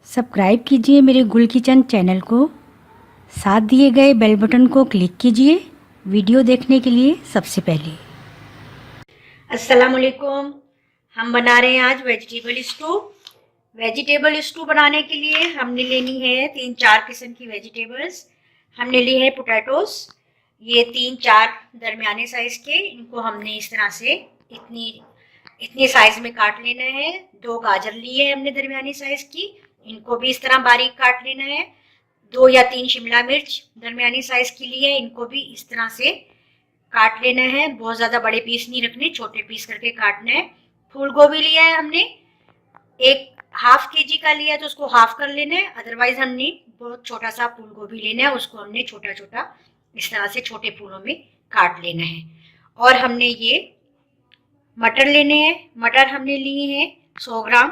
Subscribe कीजिए मेरे गुल किचन चैनल को। साथ दिए गए बेल बटन को क्लिक कीजिए वीडियो देखने के लिए सबसे पहले। अस्सलाम वालेकुम। हम बना रहे हैं आज वेजिटेबल स्टू। वेजिटेबल स्टू बनाने के लिए हमने लेनी है 3-4 किस्म की वेजिटेबल्स। हमने ली है पोटैटोस, ये 3-4 दरमियाने साइज़ के। इनको हमने इस तरह से इतने साइज में काट लेना है। 2 गाजर लिए है हमने दरमियानी साइज की, इनको भी इस तरह बारीक काट लेना है। 2 या 3 शिमला मिर्च दरमियानी साइज की ली है, इनको भी इस तरह से काट लेना है। बहुत ज्यादा बड़े पीस नहीं रखने, छोटे पीस करके काटना है। फूल गोभी लिया है हमने, एक ½ kg का लिया तो उसको हाफ कर लेना है। अदरवाइज हमने बहुत छोटा सा फूल गोभी लेना है, उसको हमने छोटा छोटा इस तरह से छोटे फूलों में काट लेना है। और हमने ये मटर लेने हैं। मटर हमने लिए हैं 100 ग्राम,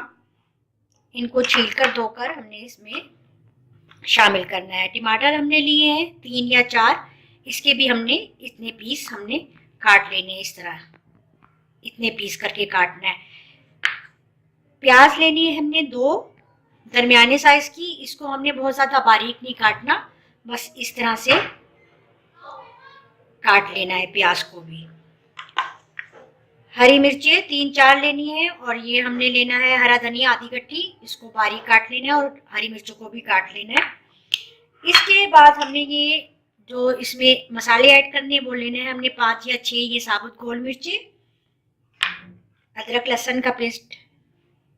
इनको छीलकर धोकर हमने इसमें शामिल करना है। टमाटर हमने लिए हैं 3 या 4, इसके भी हमने इतने पीस हमने काट लेने हैं। इस तरह इतने पीस करके काटना है। प्याज लेनी है हमने 2 दरमियाने साइज की, इसको हमने बहुत ज्यादा बारीक नहीं काटना, बस इस तरह से काट लेना है प्याज को भी। हरी मिर्चें 3-4 लेनी है, और ये हमने लेना है हरा धनिया आधी गट्ठी, इसको बारीक काट लेना है और हरी मिर्चों को भी काट लेना है। इसके बाद हमने ये जो इसमें मसाले ऐड करने वो लेने हैं हमने 5 या 6 ये साबुत गोल मिर्ची, अदरक लहसुन का पेस्ट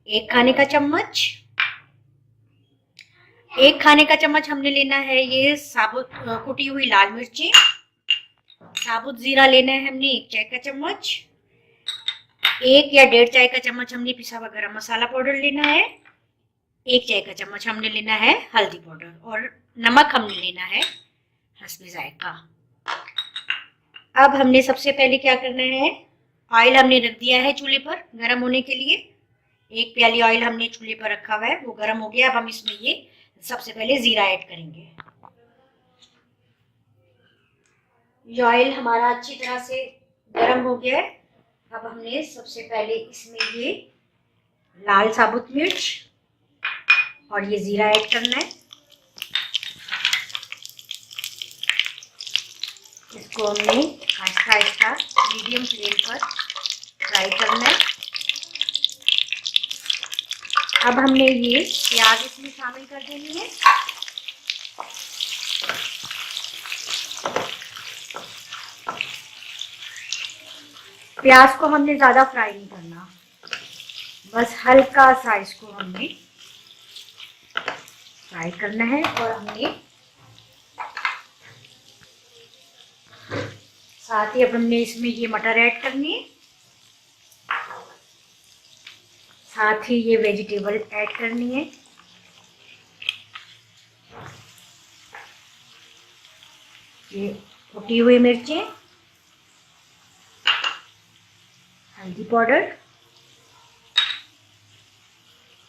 1 खाने का चम्मच, 1 खाने का चम्मच हमने लेना है ये साबुत कुटी हुई लाल मिर्ची, साबुत जीरा लेना है हमने 1 चाय का चम्मच, 1 या 1.5 चाय का चम्मच हमने पिसा हुआ गरम मसाला पाउडर लेना है, 1 चाय का चम्मच हमने लेना है हल्दी पाउडर, और नमक हमने लेना है हस्बे जायका। अब हमने सबसे पहले क्या करना है, ऑयल हमने रख दिया है चूल्हे पर गर्म होने के लिए। 1 प्याली ऑयल हमने चूल्हे पर रखा हुआ है, वो गर्म हो गया। अब हम इसमें ये सबसे पहले जीरा ऐड करेंगे। ये ऑयल हमारा अच्छी तरह से गर्म हो गया है। अब हमने सबसे पहले इसमें ये लाल साबुत मिर्च और ये जीरा ऐड करना है। इसको हमने आहिस्ता आहिस्ता मीडियम फ्लेम पर फ्राई करना है। अब हमने ये प्याज इसमें शामिल कर देनी है। प्याज को हमने ज्यादा फ्राई नहीं करना, बस हल्का सा इसको हमने फ्राई करना है। और हमने साथ ही अब हमने इसमें ये मटर ऐड करनी है, साथ ही ये वेजिटेबल ऐड करनी है। ये कुटी हुई मिर्चें, हल्दी पाउडर,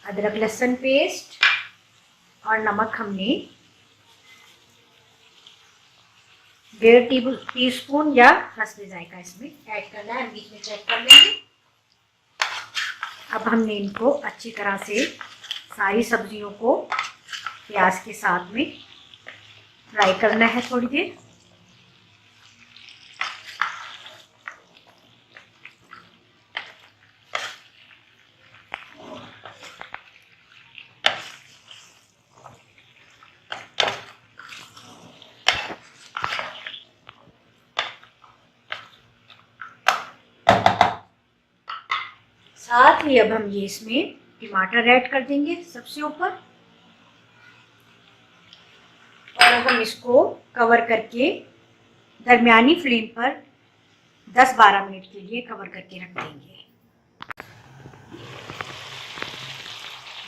अदरक लहसुन पेस्ट और नमक हमने 1.5 टीस्पून या हस्बे जायका इसमें ऐड करना है। बीच में चेक कर लेंगे। अब हमने इनको अच्छी तरह से सारी सब्जियों को प्याज के साथ में फ्राई करना है थोड़ी देर। साथ ही अब हम ये इसमें टमाटर ऐड कर देंगे सबसे ऊपर, और अब हम इसको कवर करके दरमियानी फ्लेम पर 10-12 मिनट के लिए कवर करके रख देंगे।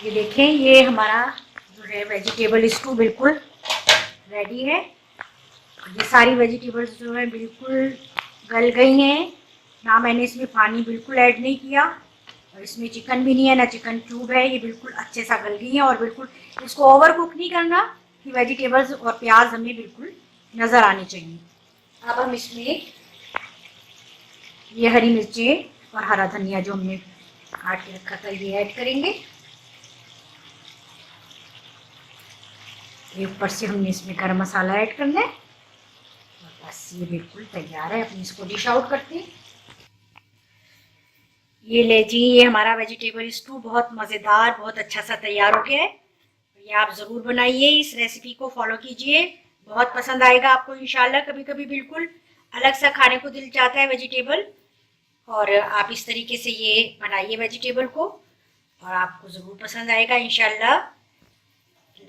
ये देखें, ये हमारा जो है वेजिटेबल स्टू बिल्कुल रेडी है। ये सारी वेजिटेबल्स जो है बिल्कुल गल गई हैं, ना मैंने इसमें पानी बिल्कुल ऐड नहीं किया, और इसमें चिकन भी नहीं है ना चिकन क्यूब है। ये बिल्कुल अच्छे सा गल गई है, और बिल्कुल इसको ओवर कुक नहीं करना कि वेजिटेबल्स और प्याज हमें बिल्कुल नज़र आनी चाहिए। अब हम इसमें ये हरी मिर्चें और हरा धनिया जो हमने काट के रखा था ये ऐड करेंगे। ये ऊपर से हमने इसमें गरम मसाला ऐड करना है और बस ये बिल्कुल तैयार है। अपनी इसको डिश आउट करते हैं। ये ले जी, ये हमारा वेजिटेबल स्टू बहुत मज़ेदार, बहुत अच्छा सा तैयार हो गया है। ये आप ज़रूर बनाइए, इस रेसिपी को फॉलो कीजिए, बहुत पसंद आएगा आपको इंशाल्लाह। कभी कभी बिल्कुल अलग सा खाने को दिल चाहता है वेजिटेबल, और आप इस तरीके से ये बनाइए वेजिटेबल को और आपको ज़रूर पसंद आएगा इंशाल्लाह।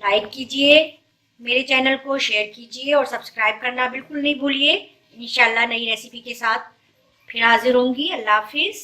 लाइक कीजिए मेरे चैनल को, शेयर कीजिए और सब्सक्राइब करना बिल्कुल नहीं भूलिए। इंशाल्लाह नई रेसिपी के साथ फिर हाजिर होंगी। अल्लाह हाफिज़।